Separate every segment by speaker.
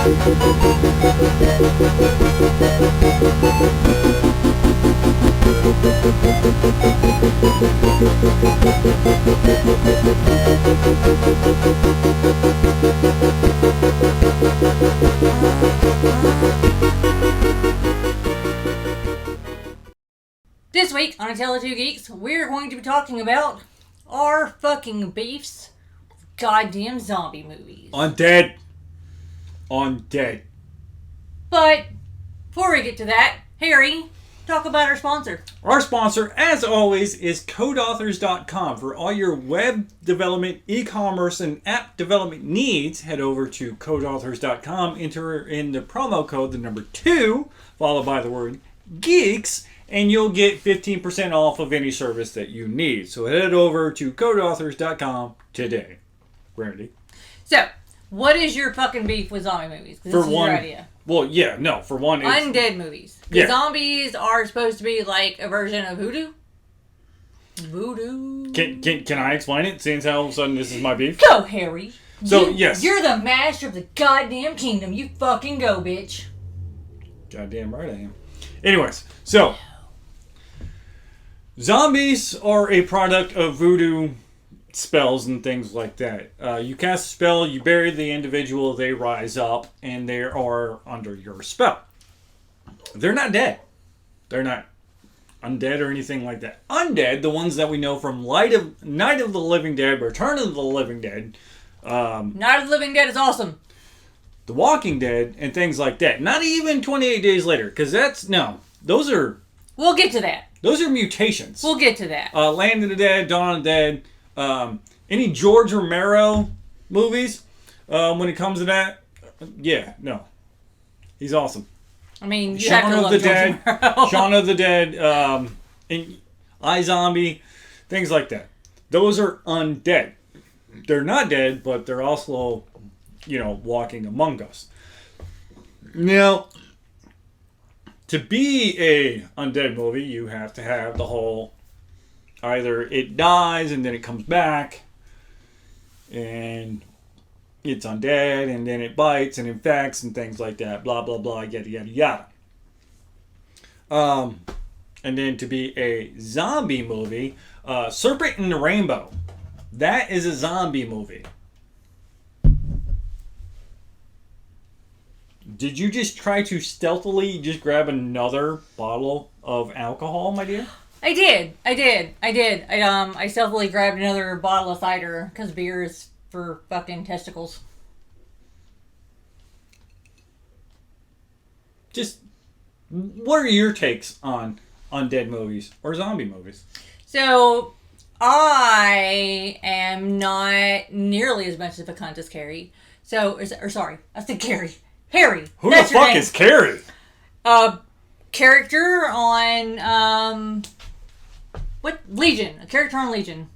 Speaker 1: This week on A Tale of Two Geeks, we're going to be talking about our fucking beefs with goddamn zombie movies.
Speaker 2: Undead.
Speaker 1: But before we get to that, Harry, talk about our sponsor.
Speaker 2: Our sponsor, as always, is codeauthors.com. For all your web development, e-commerce, and app development needs, head over to codeauthors.com, enter in the promo code, the number 2, followed by the word Geeks, and you'll get 15% off of any service that you need. So head over to codeauthors.com today. Brandy.
Speaker 1: So, what is your fucking beef with zombie movies? This is your idea.
Speaker 2: Well, yeah, no, for one, it's...
Speaker 1: Undead movies. The zombies are supposed to be like a version of voodoo.
Speaker 2: Can I explain it, seeing as how all of a sudden this is my beef?
Speaker 1: Go, Harry.
Speaker 2: So, yes.
Speaker 1: You're the master of the goddamn kingdom. You fucking go, bitch.
Speaker 2: Goddamn right I am. Anyways, so... Zombies are a product of voodoo spells and things like that. You cast a spell, you bury the individual, they rise up, and they are under your spell. They're not dead. They're not undead or anything like that. Undead, the ones that we know from Night of the Living Dead, Return of the Living Dead.
Speaker 1: Night of the Living Dead is awesome.
Speaker 2: The Walking Dead, and things like that. Not even 28 Days Later, because those are...
Speaker 1: We'll get to that.
Speaker 2: Those are mutations.
Speaker 1: We'll get to that.
Speaker 2: Land of the Dead, Dawn of the Dead, any George Romero movies, when it comes to that, he's awesome.
Speaker 1: I mean, you have to love George Romero.
Speaker 2: Shaun of the Dead, and iZombie, things like that. Those are undead. They're not dead, but they're also, walking among us. Now, to be a undead movie, you have to have the whole, either it dies and then it comes back, and it's undead, and then it bites and infects and things like that, blah, blah, blah, yada, yada, yada. And then to be a zombie movie, Serpent in the Rainbow, that is a zombie movie. Did you just try to stealthily just grab another bottle of alcohol, my dear?
Speaker 1: I did. I stealthily grabbed another bottle of cider because beer is for fucking testicles.
Speaker 2: Just, what are your takes on undead movies or zombie movies?
Speaker 1: So, I am not nearly as much of a cunt as Carrie. I said Carrie. Harry.
Speaker 2: Who the fuck is Carrie?
Speaker 1: Character on, Legion. A character on Legion.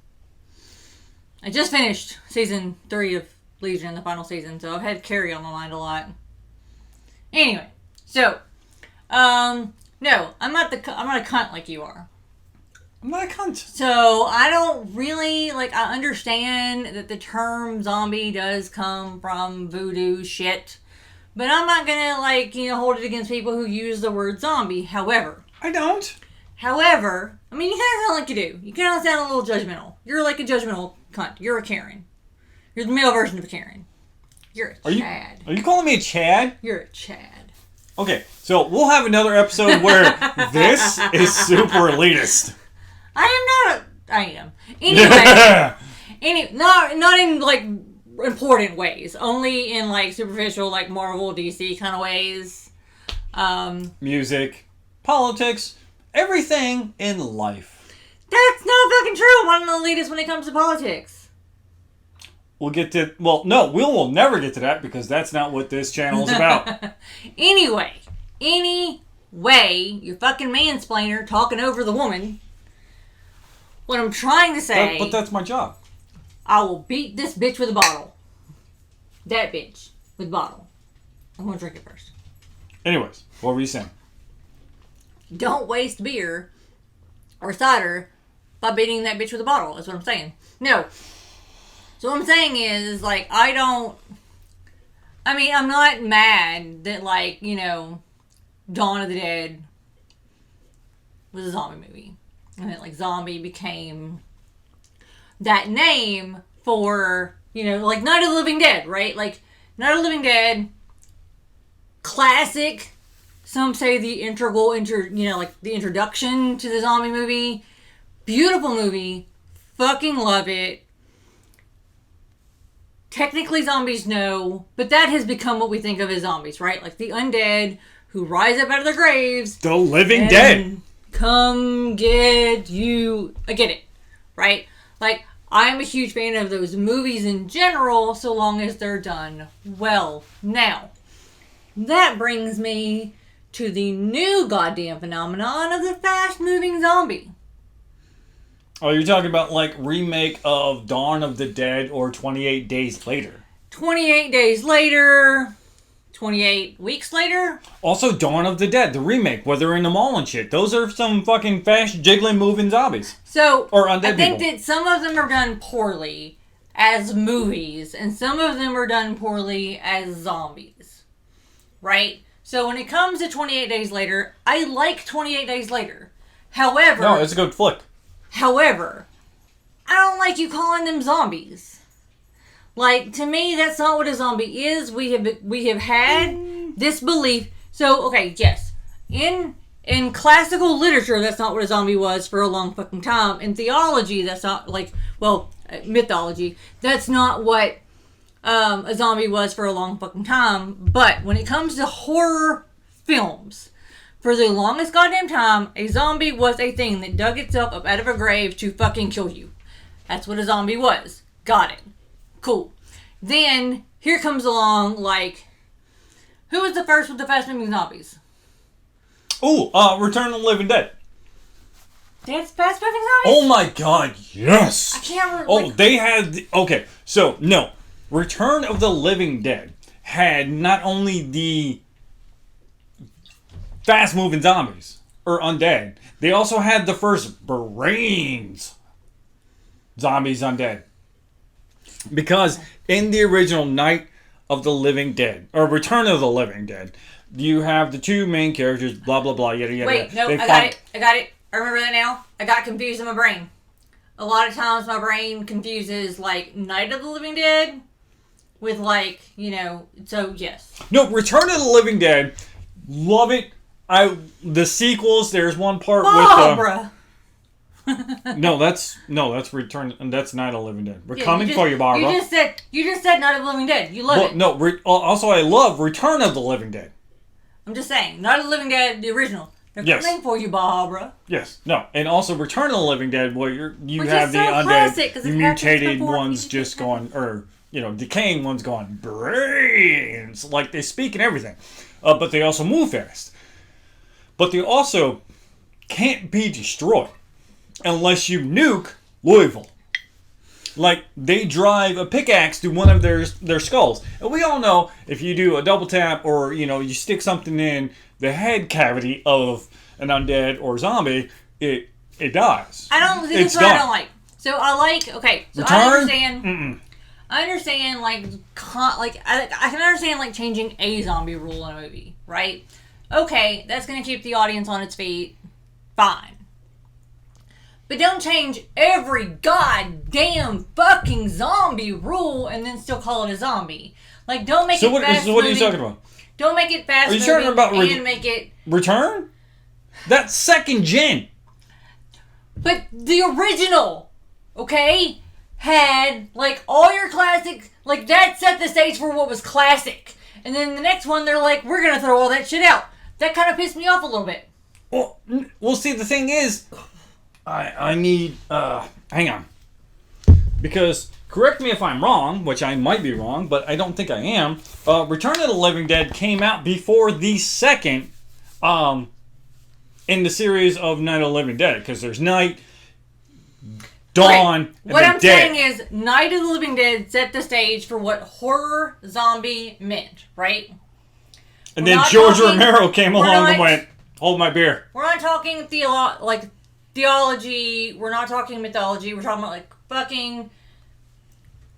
Speaker 1: I just finished season 3 of Legion, the final season, so I've had Carrie on my mind a lot. Anyway, so, no, I'm not a cunt like you are.
Speaker 2: I'm not a cunt.
Speaker 1: So, I don't really, I understand that the term zombie does come from voodoo shit. But I'm not going to, hold it against people who use the word zombie. However.
Speaker 2: I don't.
Speaker 1: However, I mean, you kind of sound like you do. You kind of sound a little judgmental. You're like a judgmental cunt. You're a Karen. You're the male version of a Karen. You're a Chad.
Speaker 2: Are you calling me a Chad?
Speaker 1: You're a Chad.
Speaker 2: Okay, so we'll have another episode where this is super elitist.
Speaker 1: I am. Anyway. Not in, important ways. Only in, superficial, Marvel, DC kind of ways.
Speaker 2: Music, politics, everything in life.
Speaker 1: That's not fucking true. I'm an elitist when it comes to politics.
Speaker 2: We'll get to... Well, no, we will never get to that because that's not what this channel is about.
Speaker 1: Anyway, you fucking mansplainer talking over the woman. What I'm trying to say...
Speaker 2: But that's my job.
Speaker 1: I will beat this bitch with a bottle. That bitch with a bottle. I'm going to drink it first.
Speaker 2: Anyways, what were you saying?
Speaker 1: Don't waste beer or cider by beating that bitch with a bottle. That's what I'm saying. No. So what I'm saying is I I mean, I'm not mad that, like, Dawn of the Dead was a zombie movie. And that, like, zombie became that name for, like, Night of the Living Dead, right? Like, Night of the Living Dead, classic. Some say the the introduction to the zombie movie. Beautiful movie. Fucking love it. Technically zombies, no, but that has become what we think of as zombies, right? Like the undead who rise up out of their graves.
Speaker 2: The living dead.
Speaker 1: Come get you. I get it, right? Like, I'm a huge fan of those movies in general, so long as they're done well. Now, that brings me to the new goddamn phenomenon of the fast-moving zombie.
Speaker 2: Oh, you're talking about, like, remake of Dawn of the Dead or 28 Days Later.
Speaker 1: 28 Days Later, 28 Weeks Later.
Speaker 2: Also, Dawn of the Dead, the remake, where they're in the mall and shit. Those are some fucking fast, jiggling, moving zombies.
Speaker 1: So,
Speaker 2: or undead
Speaker 1: I think
Speaker 2: people.
Speaker 1: that some of them are done poorly as movies, and some of them are done poorly as zombies. Right? So, when it comes to 28 Days Later, I like 28 Days Later. However...
Speaker 2: No, it's a good flick.
Speaker 1: However, I don't like you calling them zombies. Like, to me, that's not what a zombie is. We have had this belief. So, okay, yes. In classical literature, that's not what a zombie was for a long fucking time. In theology, that's not, mythology, that's not what a zombie was for a long fucking time. But when it comes to horror films... For the longest goddamn time, a zombie was a thing that dug itself up out of a grave to fucking kill you. That's what a zombie was. Got it. Cool. Then, here comes along, like, who was the first with the fast-moving zombies?
Speaker 2: Ooh, Return of the Living Dead.
Speaker 1: That's fast-moving zombies?
Speaker 2: Oh my god, yes!
Speaker 1: I can't remember.
Speaker 2: Oh, they had... Okay, so, no. Return of the Living Dead had not only the... fast-moving zombies, or undead. They also had the first brains zombies undead. Because in the original Night of the Living Dead, or Return of the Living Dead, you have the two main characters, blah, blah, blah, yada, yada.
Speaker 1: Wait, no, I got it. I remember that now. I got confused in my brain. A lot of times my brain confuses, like, Night of the Living Dead with, like, so, yes.
Speaker 2: No, Return of the Living Dead, love it. The sequels. There's one part
Speaker 1: Barbara.
Speaker 2: with no, that's Return. That's Night of the Living Dead. We're coming for you, Barbara.
Speaker 1: You just said Night of the Living Dead. You love it.
Speaker 2: No. Also, I love Return of the Living Dead.
Speaker 1: I'm just saying, Night of the Living Dead, the original. They're coming for you, Barbara.
Speaker 2: Yes. No, and also Return of the Living Dead, where you have the undead, the mutated ones just going, or decaying ones going brains, like they speak and everything, but they also move fast. But they also can't be destroyed unless you nuke Louisville. Like, they drive a pickaxe through one of their skulls. And we all know if you do a double tap or, you stick something in the head cavity of an undead or zombie, it dies.
Speaker 1: I don't think that's what I don't like. So I like, okay, so
Speaker 2: Return?
Speaker 1: I understand. Mm-mm. I understand, I can understand, like, changing a zombie rule in a movie, right? Okay, that's going to keep the audience on its feet. Fine. But don't change every goddamn fucking zombie rule and then still call it a zombie. Like, don't make it fast moving.
Speaker 2: So what are you talking about?
Speaker 1: Don't make it fast moving.
Speaker 2: Are you talking about
Speaker 1: and make it...
Speaker 2: Return? That's second gen.
Speaker 1: But the original, okay, had, like, all your classic... Like, that set the stage for what was classic. And then the next one, they're like, we're going to throw all that shit out. That kind of pissed me off a little bit.
Speaker 2: Well, see, the thing is, I need, hang on. Because, correct me if I'm wrong, which I might be wrong, but I don't think I am. Return of the Living Dead came out before the second, in the series of Night of the Living Dead. Because there's Night, Dawn, and
Speaker 1: what I'm
Speaker 2: Dead.
Speaker 1: saying is, Night of the Living Dead set the stage for what horror zombie meant, right?
Speaker 2: And then George Romero came along and went, hold my beer.
Speaker 1: We're not talking theology. We're not talking mythology. We're talking about, like, fucking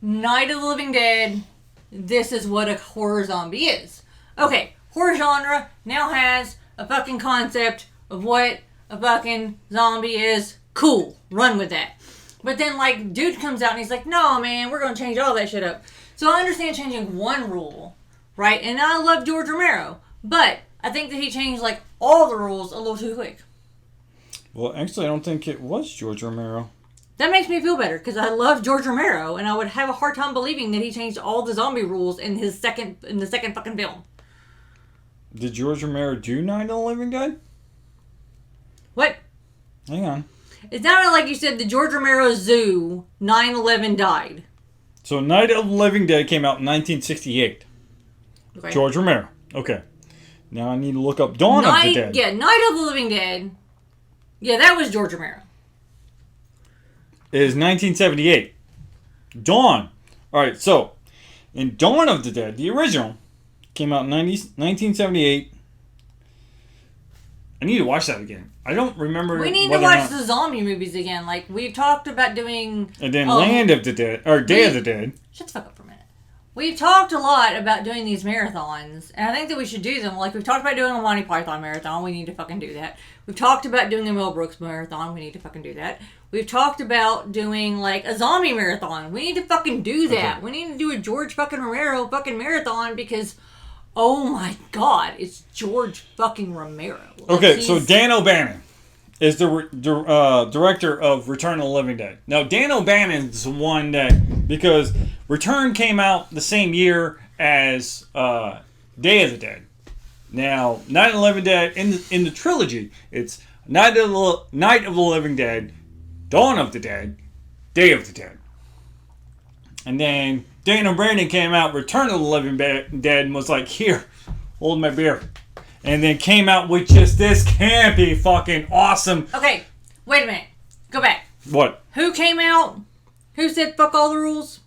Speaker 1: Night of the Living Dead this is what a horror zombie is. Okay, horror genre now has a fucking concept of what a fucking zombie is. Cool, run with that. But then, like, dude comes out and he's like, no, man, we're going to change all that shit up. So I understand changing one rule, right? And I love George Romero. But I think that he changed, like, all the rules a little too quick.
Speaker 2: Well, actually, I don't think it was George Romero.
Speaker 1: That makes me feel better, because I love George Romero, and I would have a hard time believing that he changed all the zombie rules in the second fucking film.
Speaker 2: Did George Romero do Night of the Living Dead?
Speaker 1: What?
Speaker 2: Hang on.
Speaker 1: It's not like you said the George Romero Zoo 9/11 died.
Speaker 2: So Night of the Living Dead came out in 1968.
Speaker 1: Okay.
Speaker 2: George Romero. Okay. Now I need to look up Dawn of the Dead.
Speaker 1: Yeah, Night of the Living Dead. Yeah, that was George Romero.
Speaker 2: It is 1978. Dawn. Alright, so in Dawn of the Dead, the original, came out in 1978. I need to watch that again. I don't remember.
Speaker 1: We need to watch the zombie movies again. Like, we've talked about doing...
Speaker 2: And then Land of the Dead, or Day of the Dead.
Speaker 1: Shut the fuck up for a minute. We've talked a lot about doing these marathons, and I think that we should do them. Like, we've talked about doing a Monty Python marathon. We need to fucking do that. We've talked about doing a Mel Brooks marathon. We need to fucking do that. We've talked about doing, like, a zombie marathon. We need to fucking do that. Okay. We need to do a George fucking Romero fucking marathon because... Oh my God, it's George fucking Romero. Like,
Speaker 2: okay, so Dan O'Bannon is the director of Return of the Living Dead. Now, Dan O'Bannon's the one that, because Return came out the same year as Day of the Dead. Now, Night of the Living Dead, in the trilogy, it's Night of the Living Dead, Dawn of the Dead, Day of the Dead. And then Dan O'Bannon came out, Return of the Living Dead, and was like, here, hold my beer. And then came out with just this campy fucking awesome...
Speaker 1: Okay, wait a minute. Go back.
Speaker 2: What?
Speaker 1: Who came out? Who said fuck all the rules?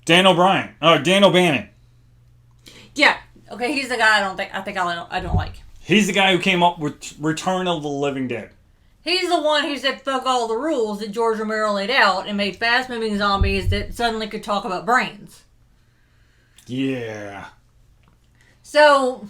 Speaker 2: Dan O'Bannon.
Speaker 1: Yeah. Okay, he's the guy I don't like.
Speaker 2: He's the guy who came up with Return of the Living Dead.
Speaker 1: He's the one who said fuck all the rules that George Romero laid out and made fast-moving zombies that suddenly could talk about brains.
Speaker 2: Yeah.
Speaker 1: So...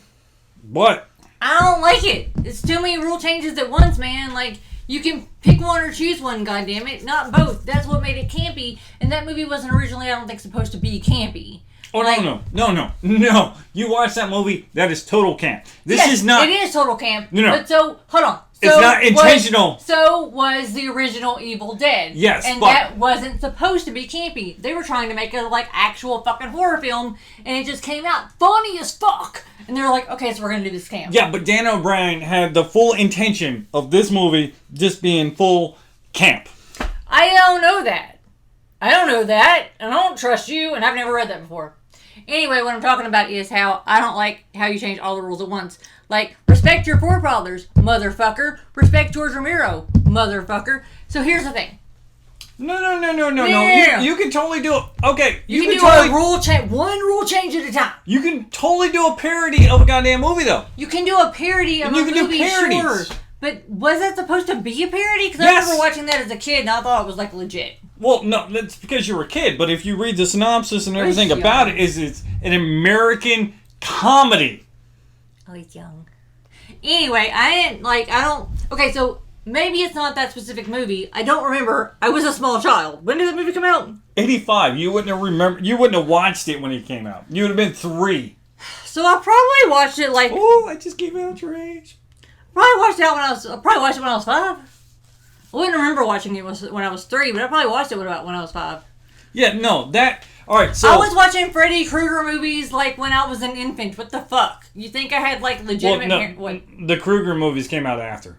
Speaker 2: What?
Speaker 1: I don't like it. It's too many rule changes at once, man. Like, you can pick one or choose one, goddammit. Not both. That's what made it campy. And that movie wasn't originally, I don't think, supposed to be campy.
Speaker 2: Oh, like, no. You watch that movie, that is total camp. This is not...
Speaker 1: It is total camp.
Speaker 2: No.
Speaker 1: But so, hold on. So
Speaker 2: it's not intentional.
Speaker 1: So was the original Evil Dead.
Speaker 2: Yes,
Speaker 1: and that wasn't supposed to be campy. They were trying to make a, like, actual fucking horror film, and it just came out funny as fuck. And they're like, okay, so we're going to do this camp.
Speaker 2: Yeah, but Dan O'Brien had the full intention of this movie just being full camp.
Speaker 1: I don't know that. And I don't trust you, and I've never read that before. Anyway, what I'm talking about is how I don't like how you change all the rules at once. Like, respect your forefathers, motherfucker. Respect George Romero, motherfucker. So here's the thing.
Speaker 2: No.
Speaker 1: Yeah.
Speaker 2: You can totally do it. Okay,
Speaker 1: you can do totally, one rule change at a time.
Speaker 2: You can totally do a parody of a goddamn movie, though.
Speaker 1: You can do a parody of a movie, sure. But was that supposed to be a parody? Because I remember watching that as a kid, and I thought it was, like, legit.
Speaker 2: Well, no, that's because you were a kid. But if you read the synopsis and everything about it, it's an American comedy.
Speaker 1: Oh, he's young. Anyway, okay, so maybe it's not that specific movie. I don't remember. I was a small child. When did that movie come out?
Speaker 2: 85. You wouldn't have watched it when it came out. You would have been 3.
Speaker 1: So I probably watched it like...
Speaker 2: Oh, I just gave out your age.
Speaker 1: I probably watched it when I was 5. I wouldn't remember watching it when I was 3, but I probably watched it when I was 5.
Speaker 2: Yeah, no, that... Alright, so...
Speaker 1: I was watching Freddy Krueger movies, like, when I was an infant. What the fuck? You think I had, like, legitimate...
Speaker 2: Well, no, the Krueger movies came out after.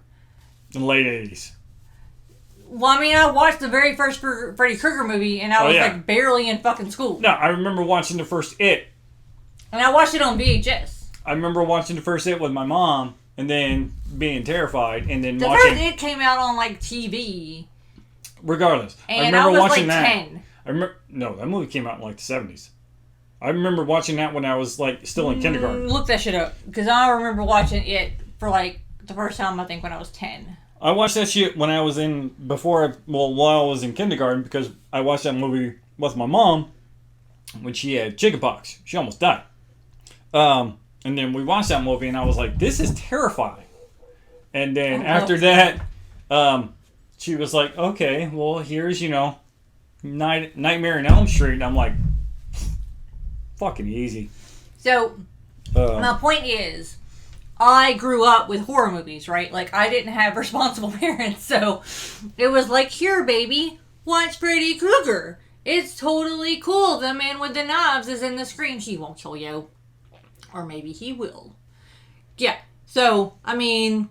Speaker 2: In the late 80s.
Speaker 1: Well, I mean, I watched the very first Freddy Krueger movie, and I was, like, barely in fucking school.
Speaker 2: No, I remember watching the first It.
Speaker 1: And I watched it on VHS.
Speaker 2: I remember watching the first It with my mom, and then being terrified, and then
Speaker 1: the first It came out on, like, TV.
Speaker 2: Regardless.
Speaker 1: And I remember watching like,
Speaker 2: that.
Speaker 1: 10.
Speaker 2: No, that movie came out in, like, the 70s. I remember watching that when I was, like, still in kindergarten.
Speaker 1: Look that shit up. Because I remember watching it for, like, the first time, I think, when I was 10.
Speaker 2: I watched that shit when I was while I was in kindergarten, because I watched that movie with my mom, when she had chickenpox. She almost died. And then we watched that movie, and I was like, this is terrifying. And then after that, she was like, okay, well, here's, Nightmare on Elm Street. And I'm like, fucking easy.
Speaker 1: So, my point is, I grew up with horror movies, right? Like, I didn't have responsible parents, so it was like, here, baby, watch Freddy Krueger. It's totally cool. The man with the knives is in the screen. He won't kill you. Or maybe he will. Yeah. So, I mean,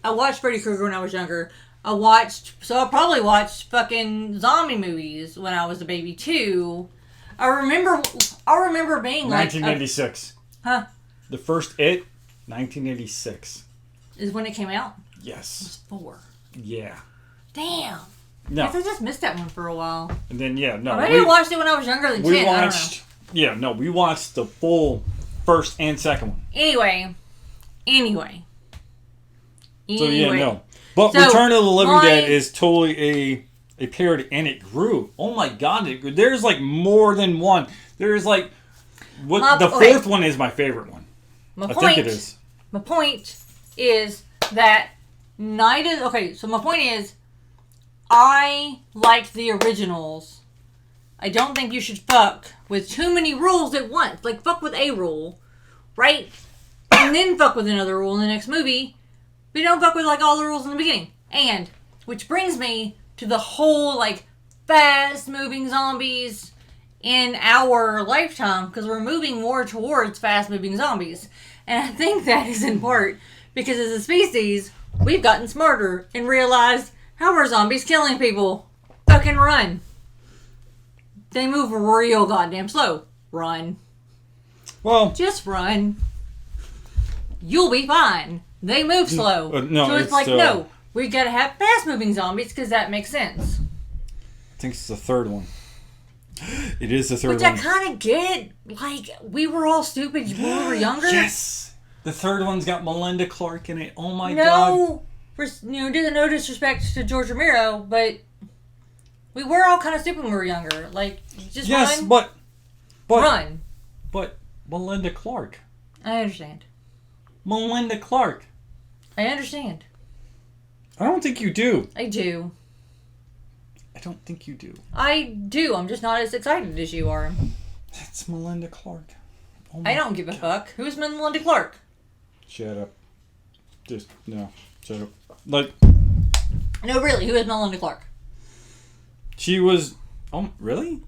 Speaker 1: I watched Freddy Krueger when I was younger. I probably watched fucking zombie movies when I was a baby, too. I remember being
Speaker 2: 1986.
Speaker 1: Huh?
Speaker 2: The first It, 1986.
Speaker 1: Is when it came out?
Speaker 2: Yes.
Speaker 1: It was 4.
Speaker 2: Yeah.
Speaker 1: Damn.
Speaker 2: No.
Speaker 1: I guess I just missed that one for a while.
Speaker 2: And then, no.
Speaker 1: Maybe I watched it when I was younger than 10.
Speaker 2: We watched, we watched the full first and second one.
Speaker 1: Anyway.
Speaker 2: So, no. But Return of the Living Dead is totally a parody, and it grew. Oh my god, there's like more than one. There's like, the fourth one is my favorite one. I think it is.
Speaker 1: My point is that my point is, I like the originals. I don't think you should fuck with too many rules at once. Like, fuck with a rule, right? And then fuck with another rule in the next movie. But don't fuck with, like, all the rules in the beginning. And, which brings me to the whole, like, fast-moving zombies in our lifetime. Because we're moving more towards fast-moving zombies. And I think that is in part because as a species, we've gotten smarter and realized, how are zombies killing people? Fucking run. They move real goddamn slow. Run.
Speaker 2: Well,
Speaker 1: just run. You'll be fine. They move slow.
Speaker 2: No,
Speaker 1: so it's like, no, we gotta have fast moving zombies because that makes sense.
Speaker 2: I think it's the third one. It is the third
Speaker 1: one. Which I kind of get. Like, we were all stupid when we were younger.
Speaker 2: Yes! The third one's got Melinda Clark in it. Oh my god.
Speaker 1: No, no disrespect to George Romero, but we were all kind of stupid when we were younger. Like, just run.
Speaker 2: Yes, but
Speaker 1: run.
Speaker 2: But Melinda Clark.
Speaker 1: I understand.
Speaker 2: Melinda Clark.
Speaker 1: I understand.
Speaker 2: I don't think you do.
Speaker 1: I do.
Speaker 2: I don't think you do.
Speaker 1: I do. I'm just not as excited as you are.
Speaker 2: That's Melinda Clark.
Speaker 1: Oh I don't give a fuck. Who's Melinda Clark?
Speaker 2: Shut up. Shut up. Like.
Speaker 1: No, really. Who is Melinda Clark?
Speaker 2: She was. Oh, really?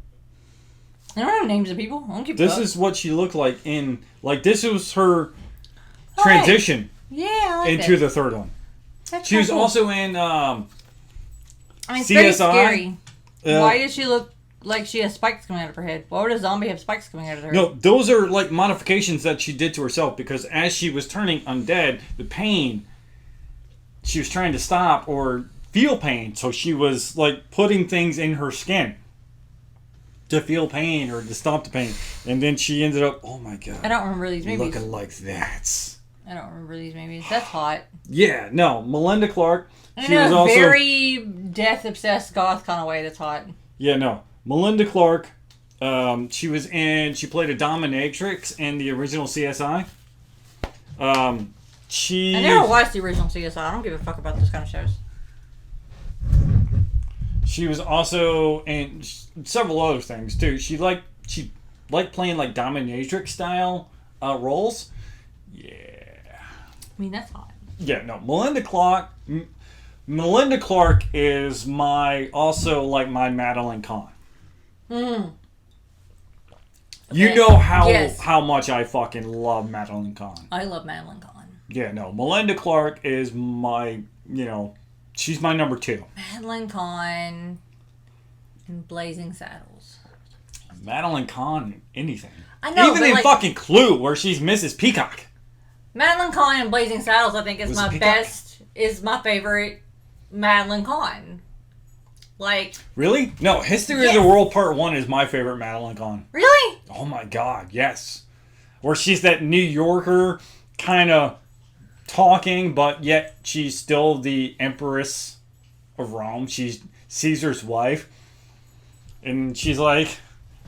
Speaker 1: I don't know names of people. I don't give a fuck.
Speaker 2: This is what she looked like in. Like, this was her transition.
Speaker 1: Yeah, I like
Speaker 2: into the third one.
Speaker 1: That's
Speaker 2: she was
Speaker 1: cool.
Speaker 2: also in
Speaker 1: it's
Speaker 2: CSI.
Speaker 1: very scary. Why does she look like she has spikes coming out of her head? Why would a zombie have spikes coming out of her head?
Speaker 2: No, those are like modifications that she did to herself because as she was turning undead, the pain, she was trying to stop or feel pain. So she was like putting things in her skin to feel pain or to stop the pain. And then she ended up, oh my god.
Speaker 1: I don't remember these movies.
Speaker 2: Looking like that.
Speaker 1: I don't remember these movies. That's hot.
Speaker 2: Yeah, no. Melinda Clark.
Speaker 1: She was also very death-obsessed goth kind of way. That's hot.
Speaker 2: Yeah, no. Melinda Clark. She played a dominatrix in the original CSI.
Speaker 1: I never watched the original CSI. I don't give a fuck about those kind of shows.
Speaker 2: She was also in several other things too. She liked playing like dominatrix style roles. Yeah.
Speaker 1: I mean, that's hot.
Speaker 2: Yeah, no. Melinda Clark is my Madeline Kahn.
Speaker 1: Mm.
Speaker 2: You know how much I fucking love Madeline Kahn.
Speaker 1: I love Madeline Kahn.
Speaker 2: Yeah, no. Melinda Clark is my, she's my number 2.
Speaker 1: Madeline Kahn and Blazing Saddles.
Speaker 2: Madeline Kahn in anything.
Speaker 1: I know,
Speaker 2: even in fucking Clue, where she's Mrs. Peacock.
Speaker 1: Madeline Kahn and Blazing Saddles, I think, is my favorite Madeline Kahn. Like...
Speaker 2: Really? No, History of the World Part 1 is my favorite Madeline Kahn.
Speaker 1: Really?
Speaker 2: Oh my god, yes. Where she's that New Yorker kind of talking, but yet she's still the Empress of Rome. She's Caesar's wife. And she's like,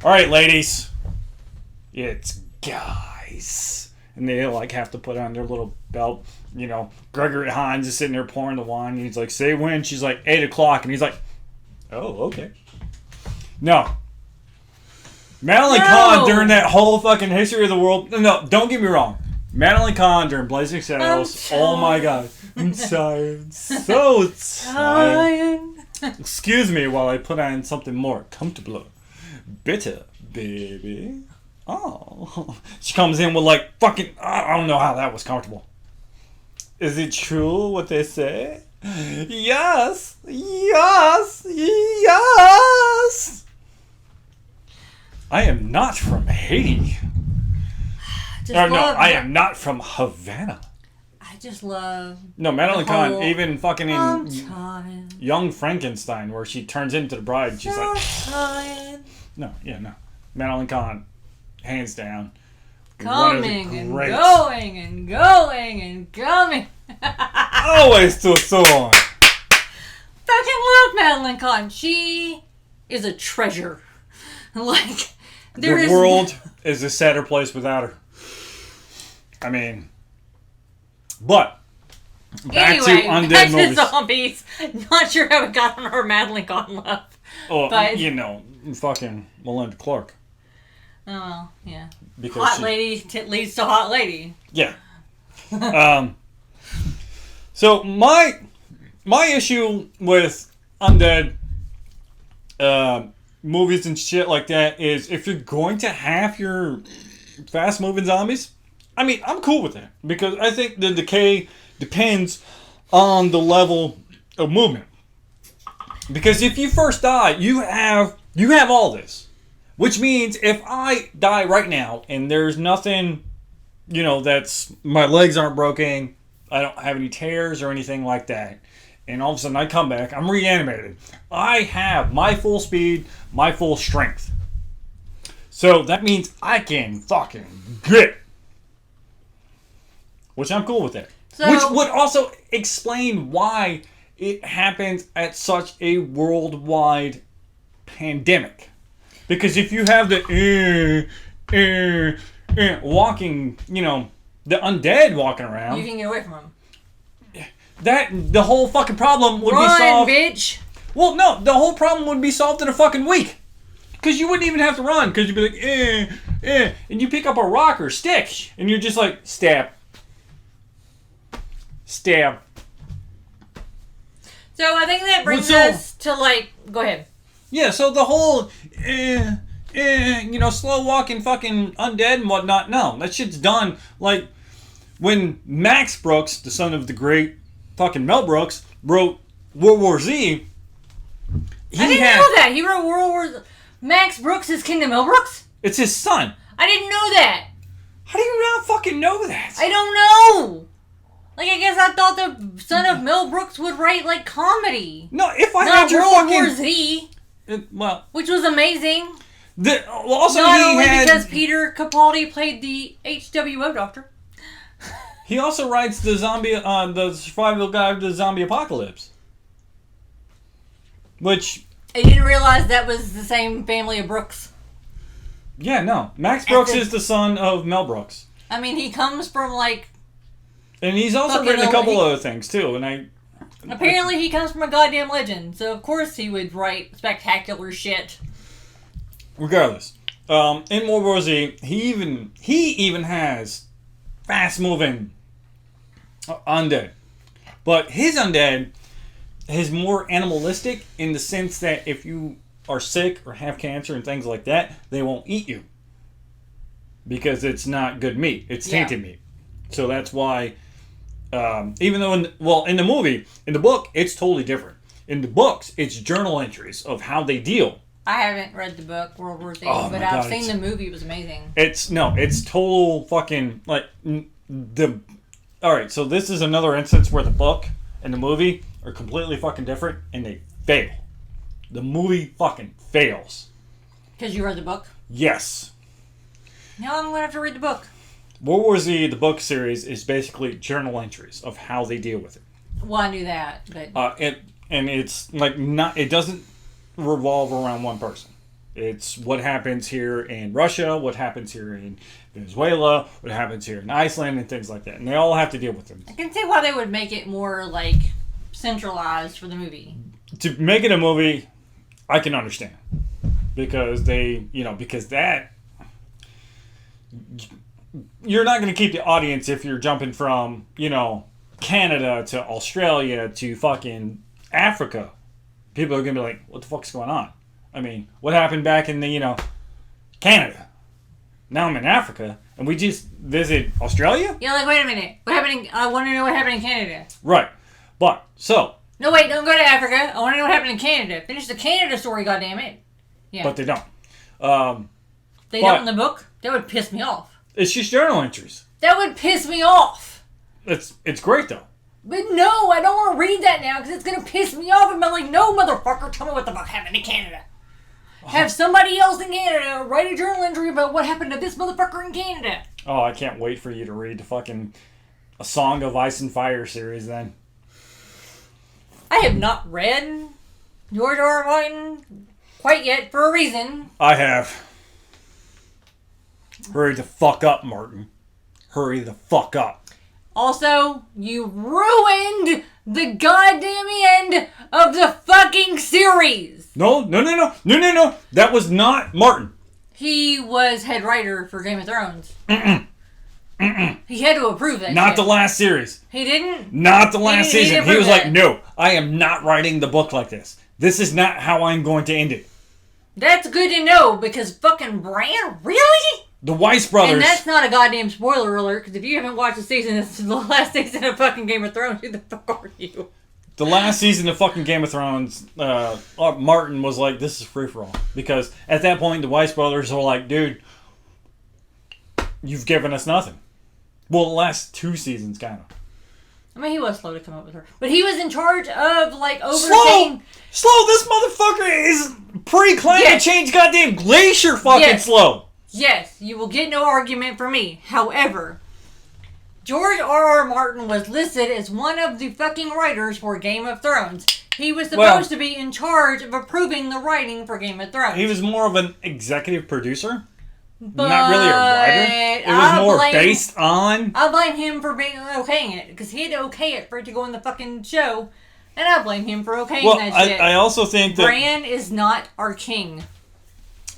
Speaker 2: All right, ladies, it's guys. And they like have to put on their little belt. You know, Gregory Hines is sitting there pouring the wine. And he's like, say when? She's like, 8 o'clock. And he's like, oh, okay. No. Madeline Kahn during that whole fucking history of the world. No, don't get me wrong. Madeline Kahn during Blazing Saddles. Oh my god. I'm tired. So tired. Excuse me while I put on something more comfortable. Bitter, baby. Oh. She comes in with like fucking... I don't know how that was comfortable. Is it true what they say? Yes. Yes. Yes. I am not from Haiti. I am not from Havana.
Speaker 1: I just love...
Speaker 2: No, Madeline Kahn, even fucking in Young Frankenstein, where she turns into the bride, she's like... No. Madeline Kahn, hands down.
Speaker 1: Coming and going and going and coming.
Speaker 2: Always too soon.
Speaker 1: Fucking love Madeline Kahn. She is a treasure. Like,
Speaker 2: the world is a sadder place without her. I mean, but back to undead movies.
Speaker 1: Zombies. Not sure how it got on her Madeline Kahn love.
Speaker 2: Oh, but, you know, fucking Melinda Clark.
Speaker 1: Oh, well, yeah.
Speaker 2: Because
Speaker 1: hot lady leads to hot lady.
Speaker 2: Yeah. So my issue with undead movies and shit like that is if you're going to have your fast moving zombies, I mean, I'm cool with that because I think the decay depends on the level of movement. Because if you first die, you have all this, which means if I die right now and there's nothing, you know, that's my legs aren't broken, I don't have any tears or anything like that, and all of a sudden I come back, I'm reanimated. I have my full speed, my full strength. So that means I can fucking get it. Which I'm cool with that. So, which would also explain why it happens at such a worldwide pandemic. Because if you have the walking, you know, the undead walking around,
Speaker 1: you can get away from them.
Speaker 2: The whole fucking problem would be solved.
Speaker 1: Bitch.
Speaker 2: Well, no, the whole problem would be solved in a fucking week. Because you wouldn't even have to run. Because you'd be like, and you pick up a rock or stick, and you're just like, stab. Stab.
Speaker 1: So I think that brings us to like, go ahead.
Speaker 2: Yeah, so the whole, you know, slow walking fucking undead and whatnot, no, that shit's done. Like, when Max Brooks, the son of the great fucking Mel Brooks, wrote World War Z,
Speaker 1: I didn't know that. He wrote World War... Max Brooks is kin to Mel Brooks?
Speaker 2: It's his son.
Speaker 1: I didn't know that.
Speaker 2: How do you not fucking know that?
Speaker 1: I don't know. Like, I guess I thought the son of Mel Brooks would write, like, comedy.
Speaker 2: No, if I had your
Speaker 1: World War Z.
Speaker 2: Well...
Speaker 1: Which was amazing.
Speaker 2: Also,
Speaker 1: not only because Peter Capaldi played the HWO doctor.
Speaker 2: He also writes the survival guide to the zombie apocalypse. Which...
Speaker 1: I didn't realize that was the same family of Brooks.
Speaker 2: Yeah, no. Max Brooks is the son of Mel Brooks.
Speaker 1: I mean, he comes from, like...
Speaker 2: And he's also written a couple other things, too. And
Speaker 1: apparently he comes from a goddamn legend. So, of course, he would write spectacular shit.
Speaker 2: Regardless. In World War Z, he even has fast-moving undead. But his undead is more animalistic in the sense that if you are sick or have cancer and things like that, they won't eat you. Because it's not good meat. It's tainted meat. So that's why, even though in the movie, in the book, it's totally different. In the books, it's journal entries of how they deal.
Speaker 1: I haven't read the book, World War Z, but I've seen the movie. It was amazing.
Speaker 2: It's total fucking, like, alright, so this is another instance where the book and the movie are completely fucking different, and they fail. The movie fucking fails. Because
Speaker 1: you read the book?
Speaker 2: Yes.
Speaker 1: Now I'm going to have to read the book.
Speaker 2: World War Z, the book series, is basically journal entries of how they deal with it.
Speaker 1: Well, I knew that, but...
Speaker 2: And it's, like, not... It doesn't revolve around one person. It's what happens here in Russia, what happens here in Venezuela, what happens here in Iceland, and things like that. And they all have to deal with them.
Speaker 1: I can see why they would make it more, like, centralized for the movie.
Speaker 2: To make it a movie, I can understand. Because because that... You're not going to keep the audience if you're jumping from, Canada to Australia to fucking Africa. People are going to be like, what the fuck's going on? I mean, what happened back in the, Canada? Now I'm in Africa, and we just visit Australia?
Speaker 1: Yeah, like, wait a minute. What happened I want to know what happened in Canada.
Speaker 2: Right. But, so...
Speaker 1: No, wait, don't go to Africa. I want to know what happened in Canada. Finish the Canada story, goddammit. Yeah.
Speaker 2: But they don't.
Speaker 1: They don't in the book? That would piss me off.
Speaker 2: It's just journal entries.
Speaker 1: That would piss me off.
Speaker 2: It's great, though.
Speaker 1: But no, I don't want to read that now, because it's going to piss me off. And I'm like, no, motherfucker, tell me what the fuck happened in Canada. Have somebody else in Canada write a journal entry about what happened to this motherfucker in Canada.
Speaker 2: Oh, I can't wait for you to read the fucking A Song of Ice and Fire series then.
Speaker 1: I have not read George R. R. Martin quite yet, for a reason.
Speaker 2: I have. Hurry the fuck up, Martin. Hurry the fuck up.
Speaker 1: Also, you ruined the goddamn end of the fucking series.
Speaker 2: No. That was not Martin.
Speaker 1: He was head writer for Game of Thrones. He had to approve that.
Speaker 2: Not the last series.
Speaker 1: He didn't?
Speaker 2: Not the last season. He was
Speaker 1: that.
Speaker 2: like, no, I am not writing the book like this. This is not how I'm going to end it.
Speaker 1: That's good to know, because fucking Bran? Really?
Speaker 2: The Weiss brothers.
Speaker 1: And that's not a goddamn spoiler alert, because if you haven't watched the season, this is the last season of fucking Game of Thrones. Who the fuck are you?
Speaker 2: The last season of fucking Game of Thrones, Martin was like, this is free-for-all. Because at that point, the Weiss brothers were like, dude, you've given us nothing. Well, the last 2 seasons, kind of.
Speaker 1: I mean, he was slow to come up with her. But he was in charge of, like, overseeing...
Speaker 2: Slow! This motherfucker is pre-climate change goddamn glacier fucking slow!
Speaker 1: Yes, you will get no argument from me. However, George R. R. Martin was listed as one of the fucking writers for Game of Thrones. He was supposed to be in charge of approving the writing for Game of Thrones.
Speaker 2: He was more of an executive producer. But not really a writer. It was more based on...
Speaker 1: I blame him for okaying it. Because he had to okay it for it to go in the fucking show. And I blame him for okaying that shit.
Speaker 2: I also think that...
Speaker 1: Bran is not our king.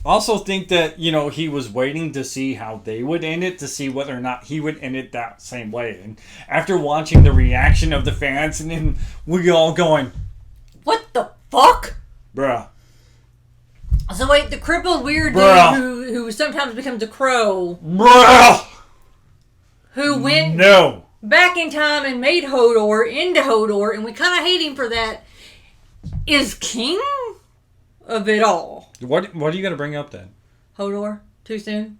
Speaker 2: I also think that, he was waiting to see how they would end it, to see whether or not he would end it that same way. And after watching the reaction of the fans, and then we all going...
Speaker 1: What the fuck?
Speaker 2: Bruh.
Speaker 1: So wait, the crippled weird dude who sometimes becomes a crow.
Speaker 2: Bruh!
Speaker 1: Who went back in time and made Hodor into Hodor, and we kind of hate him for that, is king of it all.
Speaker 2: What are you going to bring up then?
Speaker 1: Hodor? Too soon?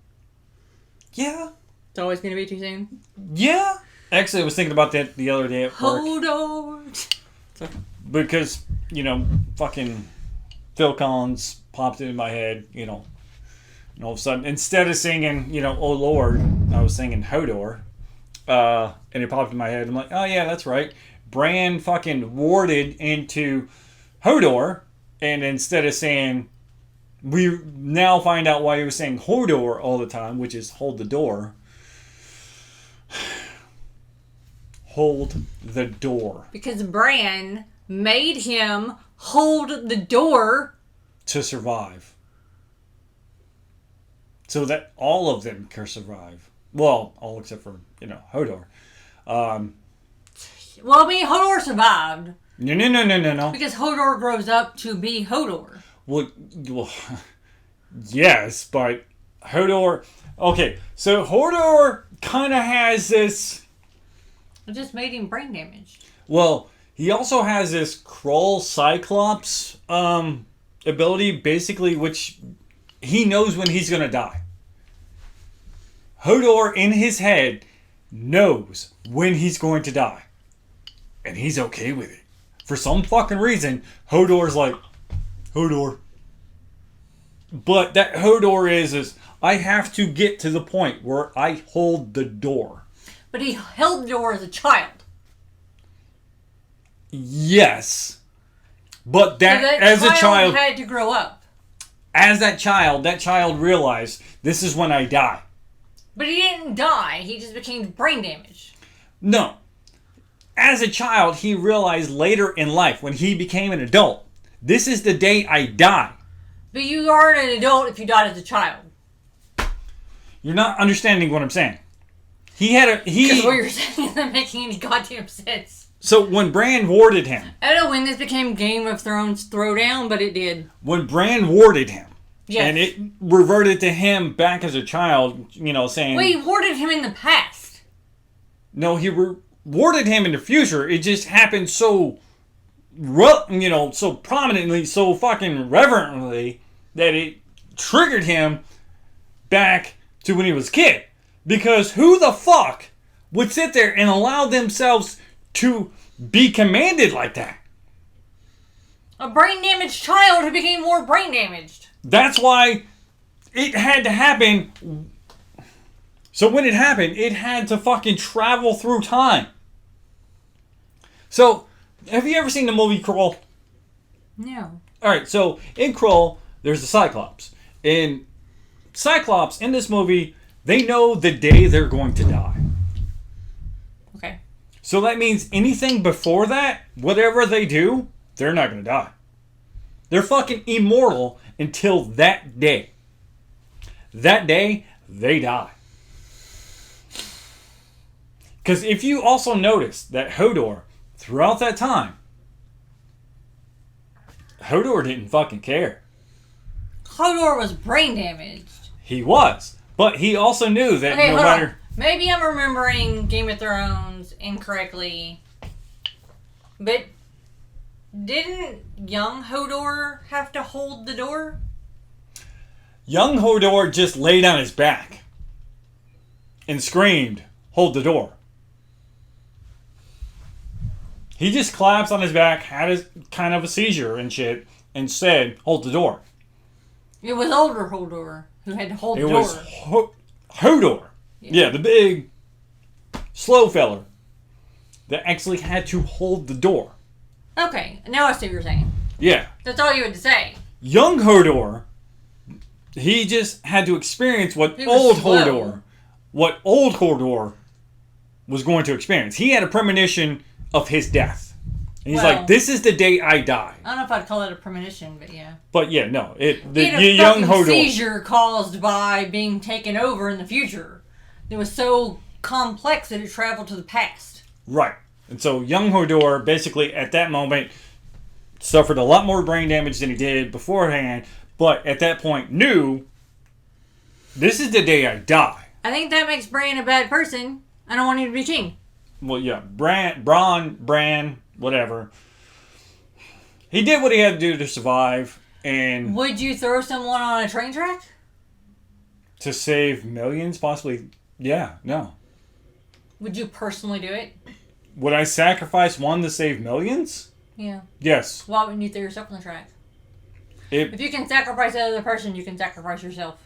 Speaker 2: Yeah.
Speaker 1: It's always going to be too soon?
Speaker 2: Yeah. Actually, I was thinking about that the other day at work.
Speaker 1: Hodor!
Speaker 2: Because, fucking Phil Collins popped into my head, and all of a sudden, instead of singing, Oh Lord, I was singing Hodor, and it popped in my head. I'm like, oh yeah, that's right. Bran fucking warded into Hodor, and instead of saying, we now find out why he was saying Hodor all the time, which is hold the door. Hold the door.
Speaker 1: Because Bran made him hold the door
Speaker 2: to survive. So that all of them can survive. Well, all except for, Hodor.
Speaker 1: Hodor survived.
Speaker 2: No.
Speaker 1: Because Hodor grows up to be Hodor.
Speaker 2: Well, yes, but Hodor... Okay, so Hodor kind of has this...
Speaker 1: It just made him brain damaged.
Speaker 2: Well, he also has this Krull Cyclops ability, basically, which he knows when he's going to die. Hodor, in his head, knows when he's going to die. And he's okay with it. For some fucking reason, Hodor's like, Hodor. But that Hodor is I have to get to the point where I hold the door.
Speaker 1: But he held the door as a child.
Speaker 2: Yes. But that
Speaker 1: so
Speaker 2: as a child
Speaker 1: had to grow up.
Speaker 2: As that child realized, this is when I die.
Speaker 1: But he didn't die. He just became brain damaged.
Speaker 2: No. As a child, he realized later in life, when he became an adult, this is the day I die.
Speaker 1: But you aren't an adult if you died as a child.
Speaker 2: You're not understanding what I'm saying.
Speaker 1: Because what you're saying isn't making any goddamn sense.
Speaker 2: So when Bran warded him...
Speaker 1: I don't know when this became Game of Thrones throwdown, but it did.
Speaker 2: When Bran warded him,
Speaker 1: yes.
Speaker 2: And it reverted to him back as a child, saying...
Speaker 1: Wait, he warded him in the past.
Speaker 2: No, he warded him in the future. It just happened so prominently, so fucking reverently, that it triggered him back to when he was a kid. Because who the fuck would sit there and allow themselves to be commanded like that?
Speaker 1: A brain damaged child who became more brain damaged.
Speaker 2: That's why it had to happen. So when it happened, it had to fucking travel through time. So, have you ever seen the movie Krull?
Speaker 1: No.
Speaker 2: Alright, so in Krull, there's the Cyclops. In Cyclops, in this movie, they know the day they're going to die.
Speaker 1: Okay.
Speaker 2: So that means anything before that, whatever they do, they're not going to die. They're fucking immortal until that day. That day, they die. Because if you also notice that Hodor, throughout that time, Hodor didn't fucking care.
Speaker 1: Hodor was brain damaged.
Speaker 2: He was. But he also knew that no matter...
Speaker 1: On. Maybe I'm remembering Game of Thrones incorrectly. But didn't young Hodor have to hold the door?
Speaker 2: Young Hodor just laid on his back and screamed, "Hold the door." He just collapsed on his back, had a kind of a seizure and shit, and said, "Hold the door."
Speaker 1: It was older Hodor who had to hold the door.
Speaker 2: It was Hodor. Yeah, the big, slow feller that actually had to hold the door.
Speaker 1: Okay, now I see what you're saying.
Speaker 2: Yeah.
Speaker 1: That's all you had to say.
Speaker 2: Young Hodor, he just had to experience what old Hodor was going to experience. He had a premonition of his death. And he's like, this is the day I die.
Speaker 1: I don't know if I'd call it a premonition, but yeah.
Speaker 2: But yeah, no.
Speaker 1: Young Hodor. Seizure caused by being taken over in the future. It was so complex that it traveled to the past.
Speaker 2: Right. And so young Hodor basically at that moment suffered a lot more brain damage than he did beforehand, but at that point knew, this is the day I die.
Speaker 1: I think that makes Bran a bad person. I don't want him to be king.
Speaker 2: Well, yeah. Bran, whatever. He did what he had to do to survive, and...
Speaker 1: Would you throw someone on a train track?
Speaker 2: To save millions, possibly... Yeah, no.
Speaker 1: Would you personally do it?
Speaker 2: Would I sacrifice one to save millions?
Speaker 1: Yeah.
Speaker 2: Yes.
Speaker 1: Why wouldn't you throw yourself on the track? If you can sacrifice the other person, you can sacrifice yourself.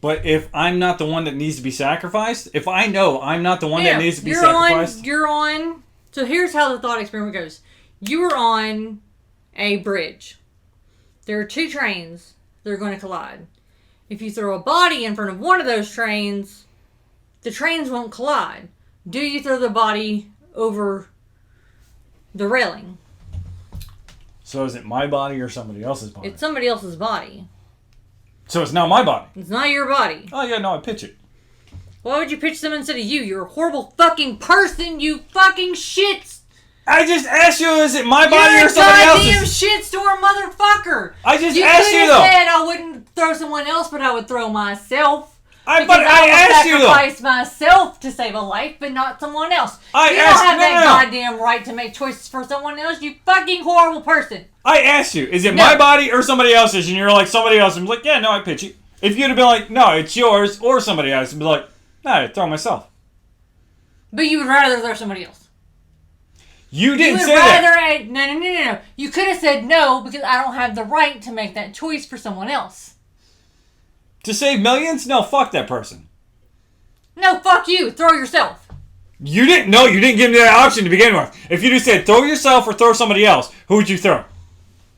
Speaker 2: But if I'm not the one that needs to be sacrificed, if I know I'm not the one that needs to be sacrificed...
Speaker 1: You're on... So here's how the thought experiment goes. You are on a bridge. There are two trains that are going to collide. If you throw a body in front of one of those trains, the trains won't collide. Do you throw the body over the railing?
Speaker 2: So is it my body or somebody else's body?
Speaker 1: It's somebody else's body.
Speaker 2: So it's not my body?
Speaker 1: It's not your body.
Speaker 2: Oh yeah, no, I pitch it.
Speaker 1: Why would you pitch them instead of you? You're a horrible fucking person, you fucking shits!
Speaker 2: I just asked you, is it my body or somebody else's?
Speaker 1: You're a goddamn shitstorm motherfucker!
Speaker 2: I just asked you though!
Speaker 1: You could have said I wouldn't throw someone else, but I would throw myself.
Speaker 2: I asked you though!
Speaker 1: I would sacrifice myself to save a life, but not someone else. You don't have that goddamn right to make choices for someone else, you fucking horrible person!
Speaker 2: I asked you, is it my body or somebody else's? And you're like, somebody else. I'm like, yeah, no, I pitch it. If you'd have been like, no, it's yours or somebody else, I'd be like, no, I'd throw myself.
Speaker 1: But you would rather throw somebody else.
Speaker 2: You didn't say that.
Speaker 1: No. You could have said no because I don't have the right to make that choice for someone else.
Speaker 2: To save millions? No, fuck that person.
Speaker 1: No, fuck you. Throw yourself.
Speaker 2: You didn't give me that option to begin with. If you just said throw yourself or throw somebody else, who would you throw?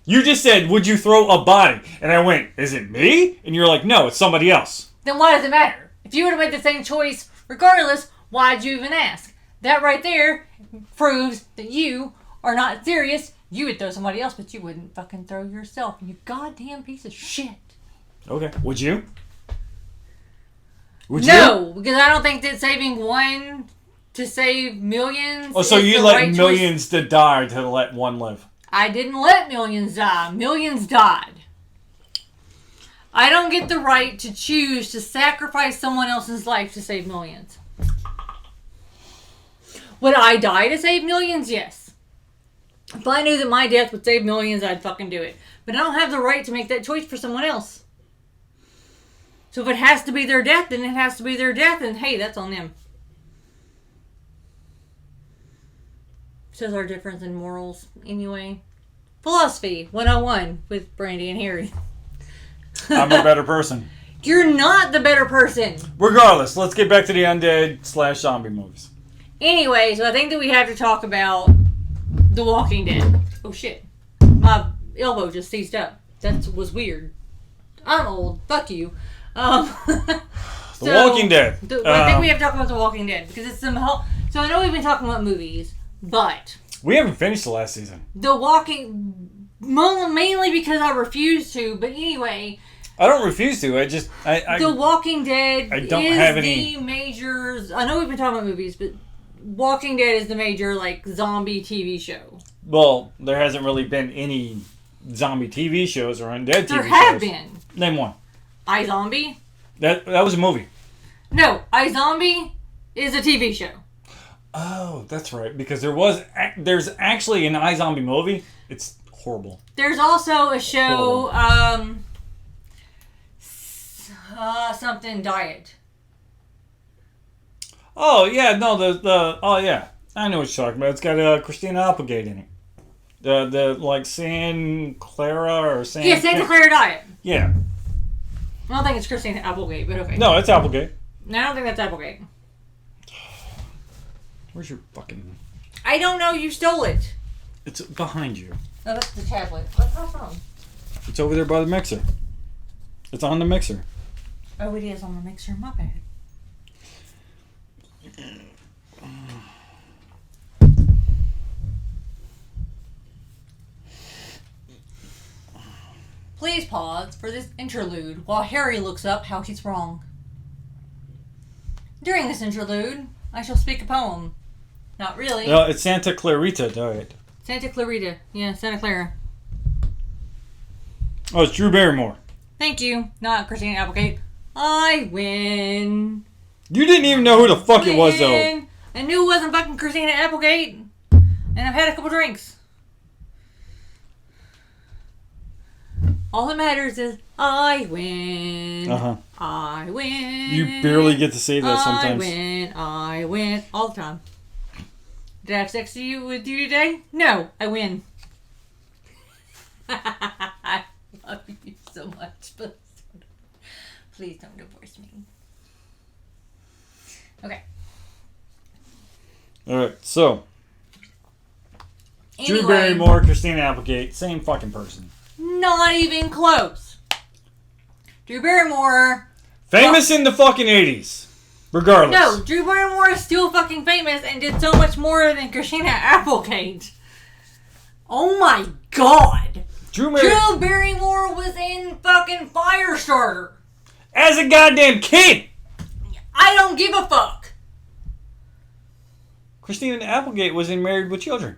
Speaker 2: You just said, would you throw a body? And I went, is it me? And you're like, no, it's somebody else.
Speaker 1: Then why does it matter? If you would have made the same choice regardless, why'd you even ask? That right there proves that you are not serious. You would throw somebody else, but you wouldn't fucking throw yourself. You goddamn piece of shit.
Speaker 2: Okay. Would you?
Speaker 1: No, because I don't think that saving one to save millions.
Speaker 2: Oh, so
Speaker 1: is
Speaker 2: you
Speaker 1: the
Speaker 2: let
Speaker 1: right
Speaker 2: millions to die to let one live?
Speaker 1: I didn't let millions die. Millions died. I don't get the right to choose to sacrifice someone else's life to save millions. Would I die to save millions? Yes. If I knew that my death would save millions, I'd fucking do it. But I don't have the right to make that choice for someone else. So if it has to be their death, then it has to be their death, and hey, that's on them. Shows our difference in morals. Anyway. Philosophy 101 with Brandy and Harry.
Speaker 2: I'm a better person.
Speaker 1: You're not the better person.
Speaker 2: Regardless, let's get back to the undead/zombie movies.
Speaker 1: Anyway, so I think that we have to talk about The Walking Dead. Oh shit. My elbow just seized up. That was weird. I'm old. Fuck you.
Speaker 2: The Walking Dead.
Speaker 1: I think we have to talk about The Walking Dead because it's some whole. So I know we've been talking about movies, but
Speaker 2: we haven't finished the last season.
Speaker 1: The Walking, mainly because I refuse to. But anyway,
Speaker 2: I don't refuse to. I
Speaker 1: The Walking Dead
Speaker 2: I don't
Speaker 1: is
Speaker 2: have any
Speaker 1: the major. I know we've been talking about movies, but Walking Dead is the major like zombie TV show.
Speaker 2: Well, there hasn't really been any zombie TV shows or undead TV shows.
Speaker 1: There have been.
Speaker 2: Name one.
Speaker 1: iZombie?
Speaker 2: That was a movie.
Speaker 1: No, iZombie is a TV show.
Speaker 2: Oh, that's right. Because there's actually an iZombie movie. It's horrible.
Speaker 1: There's also a show, something diet.
Speaker 2: Oh yeah, no, oh yeah, I know what you're talking about. It's got Christina Applegate in it. The like Santa Clara or Santa.
Speaker 1: Yeah, Santa Clara Diet.
Speaker 2: Yeah.
Speaker 1: I don't think it's Christina Applegate, but okay.
Speaker 2: No, it's Applegate.
Speaker 1: No, I don't think that's Applegate.
Speaker 2: Where's your fucking...
Speaker 1: I don't know, you stole it.
Speaker 2: It's behind you.
Speaker 1: No, that's the tablet. What's my phone?
Speaker 2: It's over there by the mixer. It's on the mixer.
Speaker 1: Oh, it is on the mixer. My bad. Please pause for this interlude while Harry looks up how he's wrong. During this interlude, I shall speak a poem. Not really.
Speaker 2: No, it's Santa Clarita Diet.
Speaker 1: Santa Clarita. Yeah, Santa Clara.
Speaker 2: Oh, it's Drew Barrymore.
Speaker 1: Thank you. Not Christina Applegate. I win.
Speaker 2: You didn't even know who the fuck it was, though.
Speaker 1: I knew it wasn't fucking Christina Applegate. And I've had a couple drinks. All that matters is I win.
Speaker 2: Uh-huh.
Speaker 1: I win.
Speaker 2: You barely get to say that sometimes.
Speaker 1: I win. All the time. Did I have sex with you today? No, I win. I love you so much, but please don't divorce me. Okay.
Speaker 2: Alright, so.
Speaker 1: Anyway,
Speaker 2: Drew Barrymore, Christina Applegate, same fucking person.
Speaker 1: Not even close. Drew Barrymore.
Speaker 2: Famous in the fucking 80s. Regardless.
Speaker 1: No, Drew Barrymore is still fucking famous and did so much more than Christina Applegate. Oh my god. Drew Barrymore was in fucking Firestarter.
Speaker 2: As a goddamn kid.
Speaker 1: I don't give a fuck.
Speaker 2: Christina Applegate was in Married with Children.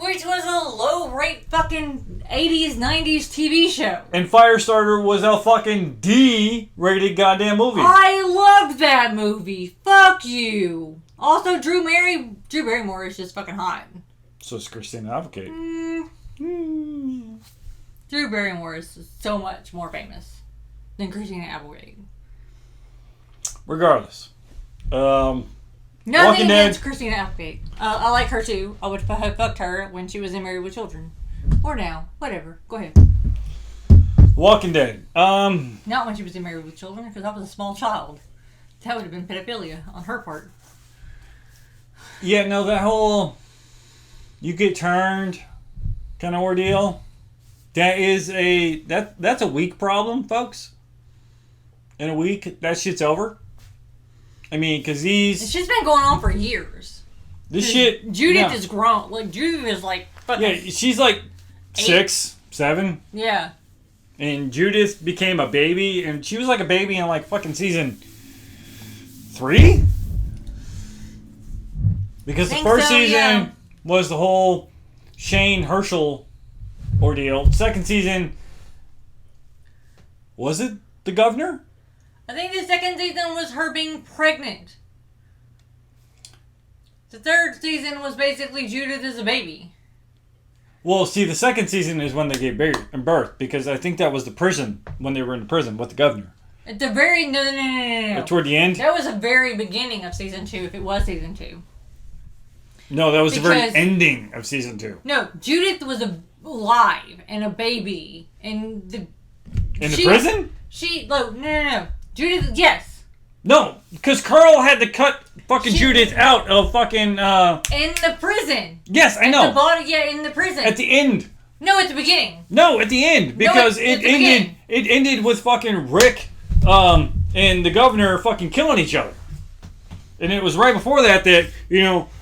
Speaker 1: Which was a low-rate fucking 80s, 90s TV show.
Speaker 2: And Firestarter was a fucking D-rated goddamn movie.
Speaker 1: I loved that movie. Fuck you. Also, Drew Barrymore is just fucking hot.
Speaker 2: So is Christina Applegate.
Speaker 1: Drew Barrymore is so much more famous than Christina Applegate.
Speaker 2: Regardless.
Speaker 1: Nothing against Christina Applegate. I like her too. I would have fucked her when she was in Married with Children. Or now. Whatever. Go ahead.
Speaker 2: Walking Dead.
Speaker 1: Not when she was in Married with Children, because I was a small child. That would have been pedophilia on her part.
Speaker 2: Yeah, no, that whole you get turned kind of ordeal. That's a week problem, folks. In a week, that shit's over. I mean, because
Speaker 1: It's just been going on for years.
Speaker 2: This shit...
Speaker 1: Judith is grown. Like, Judith is like fucking...
Speaker 2: Yeah, she's like 6, 7.
Speaker 1: Yeah.
Speaker 2: And Judith became a baby, and she was like a baby in like fucking season 3? Because the first season was the whole Shane Herschel ordeal. Second season, was it the governor?
Speaker 1: I think the second season was her being pregnant. The third season was basically Judith as a baby.
Speaker 2: Well, see, the second season is when they gave birth, because I think that was the prison, when they were in the prison with the governor.
Speaker 1: At the very... No.
Speaker 2: Toward the end?
Speaker 1: That was the very beginning of season 2, if it was season 2.
Speaker 2: No, that was the very ending of season 2.
Speaker 1: No, Judith was alive and a baby. And the...
Speaker 2: In the prison?
Speaker 1: No. Judith, yes.
Speaker 2: No, because Carl had to cut fucking Judith out of fucking,
Speaker 1: In the prison.
Speaker 2: Yes, I know.
Speaker 1: At the bottom, in the prison.
Speaker 2: At the end.
Speaker 1: No, at the beginning.
Speaker 2: No, at the end. Because it ended with fucking Rick, and the governor fucking killing each other. And it was right before that,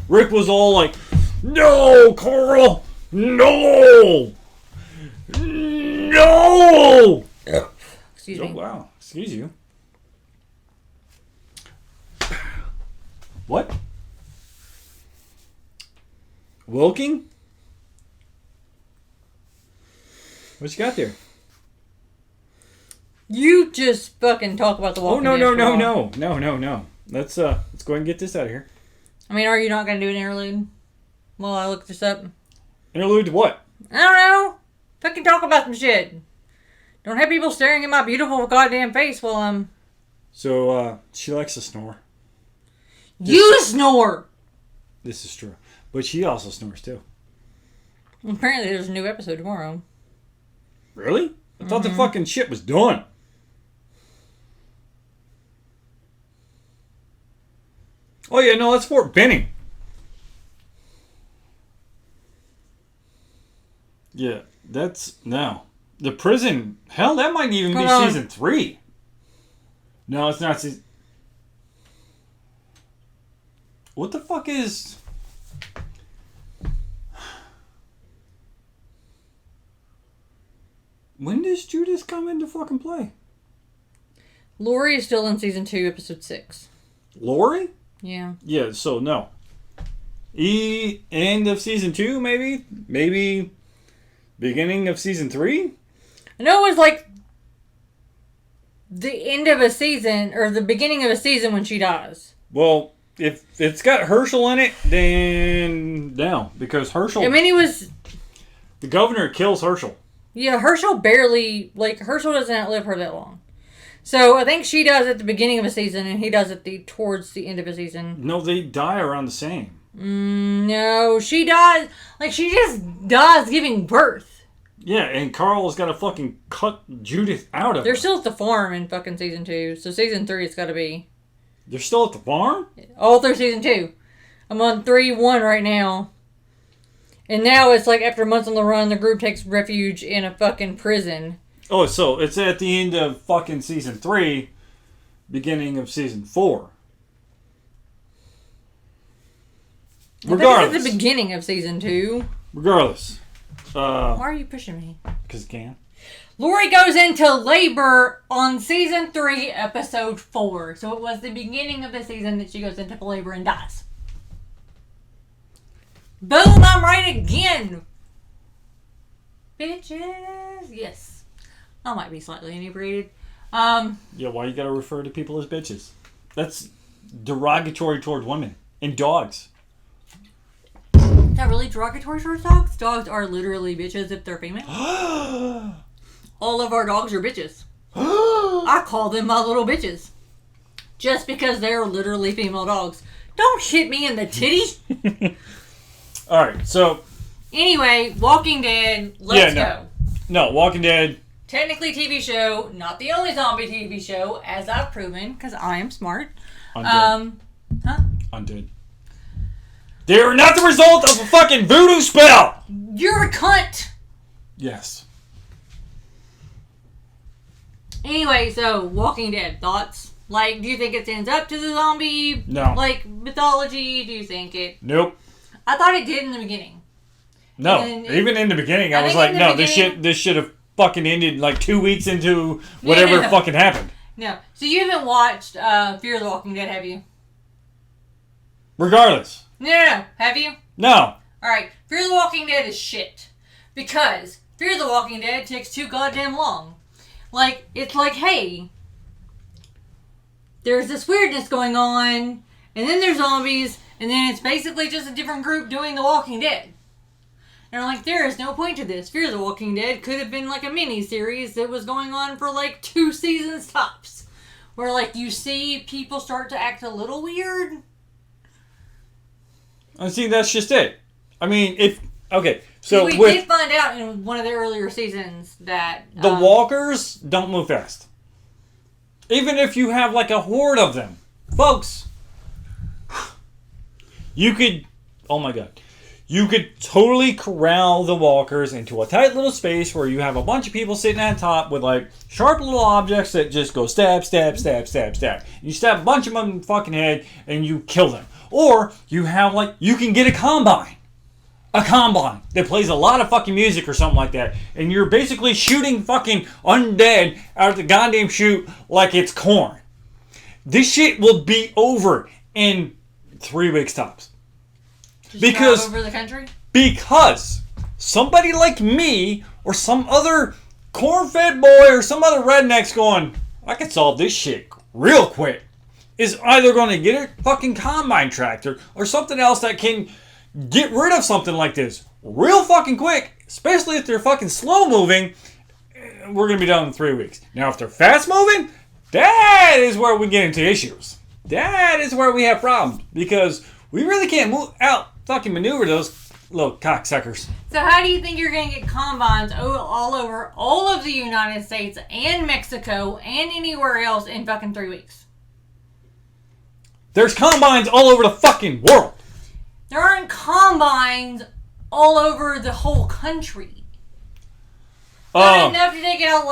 Speaker 2: Rick was all like, "No, Carl! No! No!"
Speaker 1: Excuse me.
Speaker 2: Oh, wow. Excuse you. What? Wilking? What you got there?
Speaker 1: You just fucking talk about the Walking Dead.
Speaker 2: No. Let's go ahead and get this out of here.
Speaker 1: I mean, are you not going to do an interlude while I look this up?
Speaker 2: Interlude to what?
Speaker 1: I don't know. Fucking talk about some shit. Don't have people staring at my beautiful goddamn face while I'm...
Speaker 2: So, she likes to snore.
Speaker 1: You snore!
Speaker 2: This is true. But she also snores, too.
Speaker 1: Apparently there's a new episode tomorrow.
Speaker 2: Really? I thought the fucking shit was done. Oh, yeah, no, that's Fort Benning. Yeah, that's... No. The prison... Hell, that might even be season 3. No, it's not season... What the fuck is... When does Judith come into fucking play?
Speaker 1: Lori is still in season 2, episode 6.
Speaker 2: Lori?
Speaker 1: Yeah.
Speaker 2: Yeah, so no. End of season 2, maybe? Maybe beginning of season 3?
Speaker 1: I know it was like the end of a season, or the beginning of a season when she dies.
Speaker 2: Well, if it's got Herschel in it, then no. Because Herschel...
Speaker 1: I mean, he was...
Speaker 2: The governor kills Herschel.
Speaker 1: Yeah, Herschel barely... Like, Herschel doesn't outlive her that long. So, I think she does at the beginning of a season, and he does at towards the end of a season.
Speaker 2: No, they die around the same.
Speaker 1: No, she dies... Like, she just dies giving birth.
Speaker 2: Yeah, and Carl's got to fucking cut Judith out of
Speaker 1: They're
Speaker 2: her.
Speaker 1: still at the farm in fucking season 2. So, season 3 it's got to be...
Speaker 2: They're still at the farm?
Speaker 1: All through season 2. I'm on 3-1 right now. And now it's like after months on the run, the group takes refuge in a fucking prison.
Speaker 2: Oh, so it's at the end of fucking season 3, beginning of season 4. Regardless.
Speaker 1: I think it's at the beginning of season 2.
Speaker 2: Regardless.
Speaker 1: Why are you pushing me?
Speaker 2: Because it can.
Speaker 1: Lori goes into labor on season 3, episode 4. So it was the beginning of the season that she goes into labor and dies. Boom, I'm right again. Bitches. Yes. I might be slightly inebriated.
Speaker 2: Yeah, why you gotta refer to people as bitches? That's derogatory toward women and dogs.
Speaker 1: Is that really derogatory towards dogs? Dogs are literally bitches if they're female. All of our dogs are bitches. I call them my little bitches. Just because they're literally female dogs. Don't hit me in the titty.
Speaker 2: Alright, so...
Speaker 1: Anyway, Walking Dead, let's go.
Speaker 2: No, Walking Dead...
Speaker 1: Technically TV show, not the only zombie TV show, as I've proven, because I am smart.
Speaker 2: Undead. Undead. They are not the result of a fucking voodoo spell!
Speaker 1: You're a cunt!
Speaker 2: Yes.
Speaker 1: Anyway, so Walking Dead thoughts. Like, do you think it stands up to the zombie mythology? Do you think it?
Speaker 2: Nope.
Speaker 1: I thought it did in the beginning.
Speaker 2: No, even in the beginning, I was like, no, this should have fucking ended like 2 weeks into whatever fucking happened.
Speaker 1: No, so you haven't watched Fear the Walking Dead, have you?
Speaker 2: Regardless.
Speaker 1: No. Have you?
Speaker 2: No.
Speaker 1: Alright, Fear the Walking Dead is shit. Because Fear the Walking Dead takes too goddamn long. Like, it's like, hey, there's this weirdness going on, and then there's zombies, and then it's basically just a different group doing The Walking Dead. And I'm like, there is no point to this. Fear the Walking Dead could have been like a mini-series that was going on for like 2 seasons tops. Where like you see people start to act a little weird.
Speaker 2: I see, that's just it. I mean, so
Speaker 1: we did find out in one of the earlier seasons that
Speaker 2: the walkers don't move fast. Even if you have like a horde of them. Folks, you could totally corral the walkers into a tight little space where you have a bunch of people sitting on top with like sharp little objects that just go stab, stab, stab, stab, stab. You stab a bunch of them in the fucking head and you kill them. Or you have you can get a combine that plays a lot of fucking music or something like that, and you're basically shooting fucking undead out of the goddamn chute like it's corn. This shit will be over in 3 weeks tops.
Speaker 1: Because over the country?
Speaker 2: Because somebody like me or some other corn-fed boy or some other redneck's going, I can solve this shit real quick, is either going to get a fucking combine tractor or something else that can get rid of something like this real fucking quick, especially if they're fucking slow moving. We're going to be done in 3 weeks. Now, if they're fast moving, that is where we get into issues. That is where we have problems, because we really can't fucking maneuver those little cocksuckers.
Speaker 1: So how do you think you're going to get combines all over all of the United States and Mexico and anywhere else in fucking 3 weeks?
Speaker 2: There's combines all over the fucking world.
Speaker 1: There aren't combines all over the whole country. Not enough to take it out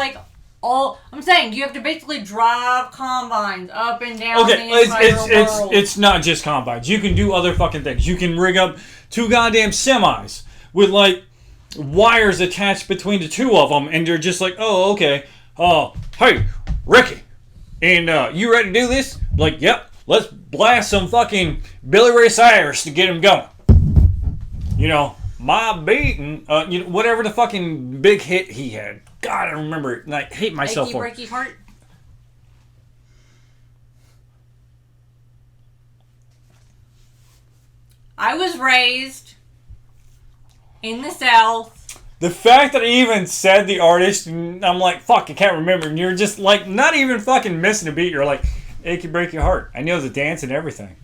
Speaker 1: all. I'm saying you have to basically drive combines up and down the entire world.
Speaker 2: It's not just combines. You can do other fucking things. You can rig up 2 goddamn semis with wires attached between the 2 of them, and they're just like, oh, okay. Hey, Ricky, and you ready to do this? Like, yep. Let's blast some fucking Billy Ray Cyrus to get him going. You know, my beat and whatever the fucking big hit he had. God, I remember it. And I hate myself for it.
Speaker 1: Breaky Heart. I was raised in the South.
Speaker 2: The fact that I even said the artist, I'm like, fuck, I can't remember. And you're just like, not even fucking missing a beat. You're like, Achy Break Your Heart. I know the dance and everything.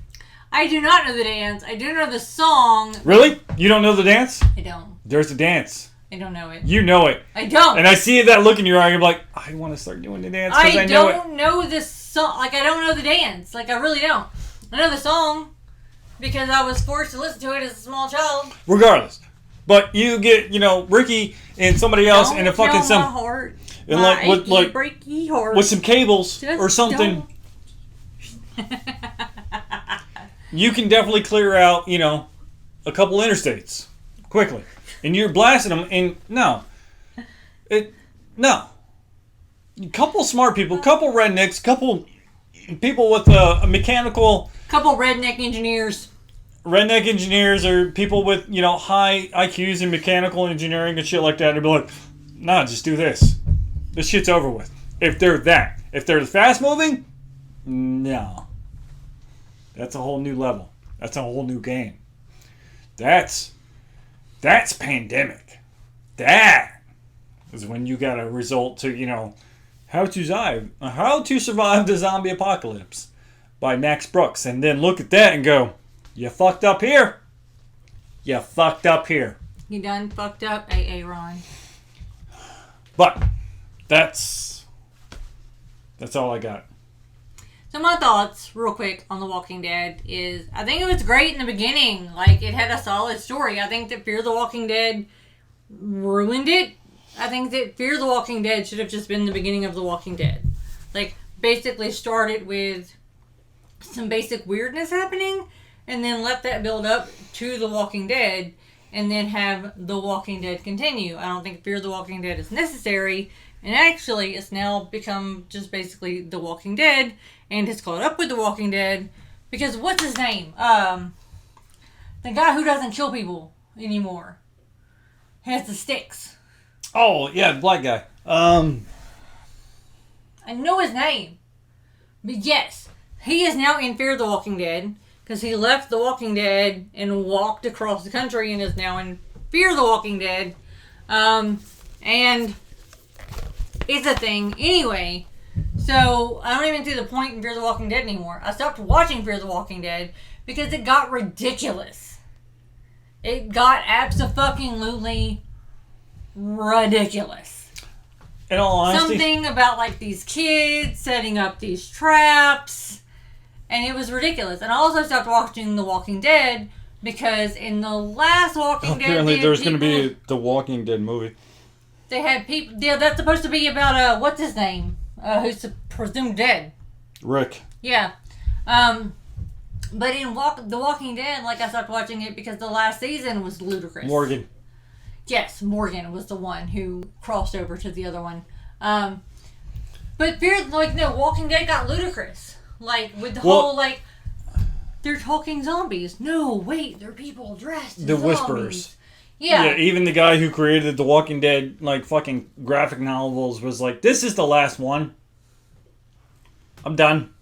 Speaker 1: I do not know the dance. I do know the song.
Speaker 2: Really? You don't know the dance?
Speaker 1: I don't.
Speaker 2: There's a dance.
Speaker 1: I don't know it.
Speaker 2: You know it.
Speaker 1: I don't.
Speaker 2: And I see that look in your eye. I'm like, I want to start doing the dance because I know it.
Speaker 1: I don't know this song. I don't know the dance. I really don't. I know the song because I was forced to listen to it as a small child.
Speaker 2: Regardless. But you get, Ricky and somebody else and a fucking
Speaker 1: my heart.
Speaker 2: And
Speaker 1: my
Speaker 2: with
Speaker 1: breaky heart.
Speaker 2: With some cables or something. You can definitely clear out, a couple interstates quickly. And you're blasting them, and no. Couple smart people, couple rednecks, couple people with a mechanical...
Speaker 1: Couple redneck engineers.
Speaker 2: Redneck engineers or people with, high IQs in mechanical engineering and shit like that. They'd be like, nah, just do this. This shit's over with. If they're that. If they're fast moving, no. That's a whole new level. That's a whole new game. That's pandemic. That is when you got to resort to, how to survive the zombie apocalypse by Max Brooks. And then look at that and go, you fucked up here. You fucked up here.
Speaker 1: You done fucked up, A.A. Ron.
Speaker 2: But that's all I got.
Speaker 1: So my thoughts, real quick, on The Walking Dead is, I think it was great in the beginning. It had a solid story. I think that Fear the Walking Dead ruined it. I think that Fear the Walking Dead should have just been the beginning of The Walking Dead. Like, basically started with some basic weirdness happening, and then let that build up to The Walking Dead, and then have The Walking Dead continue. I don't think Fear the Walking Dead is necessary, and actually it's now become just basically The Walking Dead, and it's caught up with The Walking Dead, because what's his name? The guy who doesn't kill people anymore. Has the sticks.
Speaker 2: Oh, yeah, the black guy.
Speaker 1: I know his name. But yes, he is now in Fear the Walking Dead, because he left The Walking Dead and walked across the country and is now in Fear the Walking Dead. And it's a thing. Anyway, so I don't even see the point in Fear the Walking Dead anymore. I stopped watching Fear the Walking Dead because it got ridiculous. It got abso-fucking-lutely ridiculous.
Speaker 2: In all honesty,
Speaker 1: Something about like these kids setting up these traps, and it was ridiculous. And I also stopped watching The Walking Dead because in the last Walking Dead,
Speaker 2: apparently there's going to be the Walking Dead movie.
Speaker 1: They had people. Yeah, that's supposed to be about what's his name? Who's presumed dead.
Speaker 2: Rick.
Speaker 1: Yeah. But in The Walking Dead, like, I stopped watching it because the last season was ludicrous.
Speaker 2: Morgan.
Speaker 1: Yes, Morgan was the one who crossed over to the other one. But Walking Dead got ludicrous. Like, with the whole, like, they're talking zombies. No, wait, they're people dressed as zombies.
Speaker 2: Whisperers.
Speaker 1: Yeah.
Speaker 2: Even the guy who created the Walking Dead, like, fucking graphic novels was like, this is the last one. I'm done.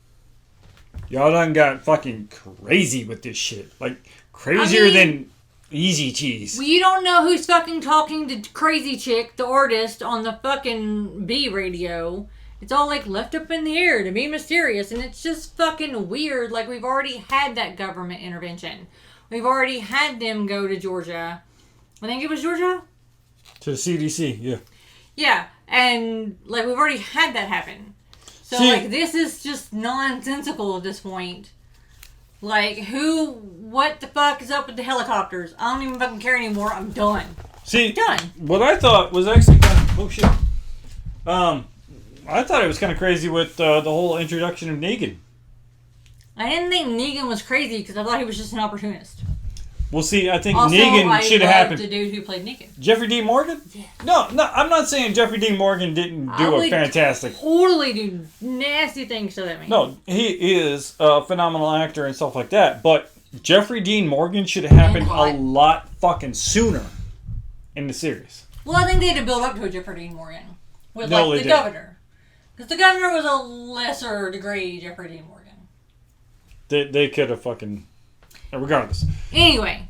Speaker 2: Y'all done got fucking crazy with this shit. Like, crazier than Easy Cheese.
Speaker 1: Well, you don't know who's fucking talking to Crazy Chick, the artist, on the fucking B radio. It's all, like, left up in the air to be mysterious, and it's just fucking weird. Like, we've already had that government intervention. We've already had them go to Georgia. I think it was Georgia?
Speaker 2: To the CDC, yeah.
Speaker 1: Yeah, and, like, we've already had that happen. So, like, this is just nonsensical at this point. Like, what the fuck is up with the helicopters? I don't even fucking care anymore. I'm done.
Speaker 2: See,
Speaker 1: done.
Speaker 2: What I thought was actually kind of, oh shit. I thought it was kind of crazy with the whole introduction of Negan.
Speaker 1: I didn't think Negan was crazy because I thought he was just an opportunist.
Speaker 2: Well, see, I think
Speaker 1: also,
Speaker 2: Negan should have happened.
Speaker 1: the dude who played Negan.
Speaker 2: Jeffrey D. Morgan?
Speaker 1: Yeah.
Speaker 2: No, I'm not saying Jeffrey D. Morgan didn't do a fantastic.
Speaker 1: Totally do nasty things to that man.
Speaker 2: No, he is a phenomenal actor and stuff like that. But Jeffrey Dean Morgan should have happened a lot fucking sooner in the series.
Speaker 1: Well, I think they had to build up to a Jeffrey Dean Morgan with the governor, because the governor was a lesser degree Jeffrey Dean Morgan.
Speaker 2: They could have fucking. Regardless.
Speaker 1: Anyway.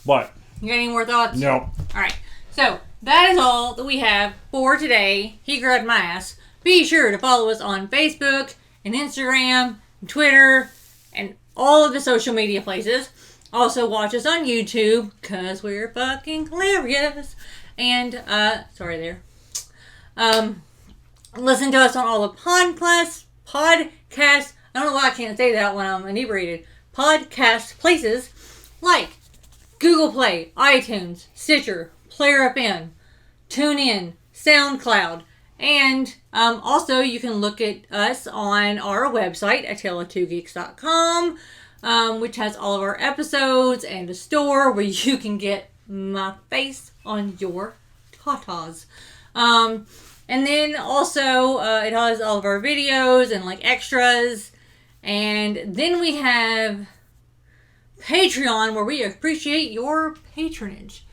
Speaker 2: What?
Speaker 1: You got any more thoughts?
Speaker 2: No.
Speaker 1: Alright. So, that is all that we have for today. He grabbed my ass. Be sure to follow us on Facebook and Instagram and Twitter and all of the social media places. Also, watch us on YouTube, because we're fucking hilarious. And, sorry there. Listen to us on all the podcasts. I don't know why I can't say that when I'm inebriated. Podcast places like Google Play, iTunes, Stitcher, Player FM, TuneIn, SoundCloud, and also you can look at us on our website at tale2geeks.com, which has all of our episodes and a store where you can get my face on your tatas. And then also it has all of our videos and like extras. And then we have Patreon, where we appreciate your patronage.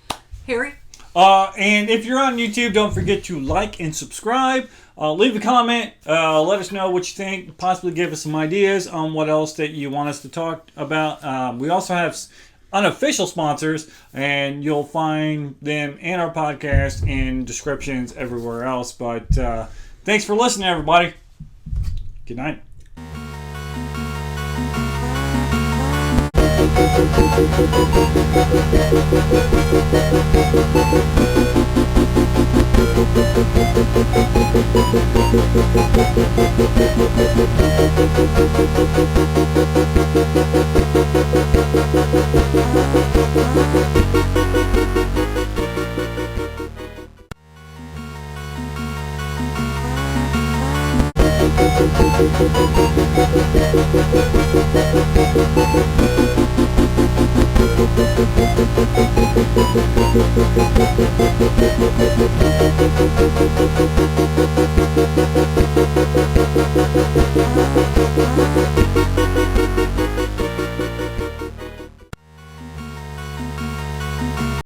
Speaker 1: Harry?
Speaker 2: And if you're on YouTube, don't forget to like and subscribe. Leave a comment. Let us know what you think. Possibly give us some ideas on what else that you want us to talk about. We also have unofficial sponsors, and you'll find them in our podcast and descriptions everywhere else. But thanks for listening, everybody. Good night.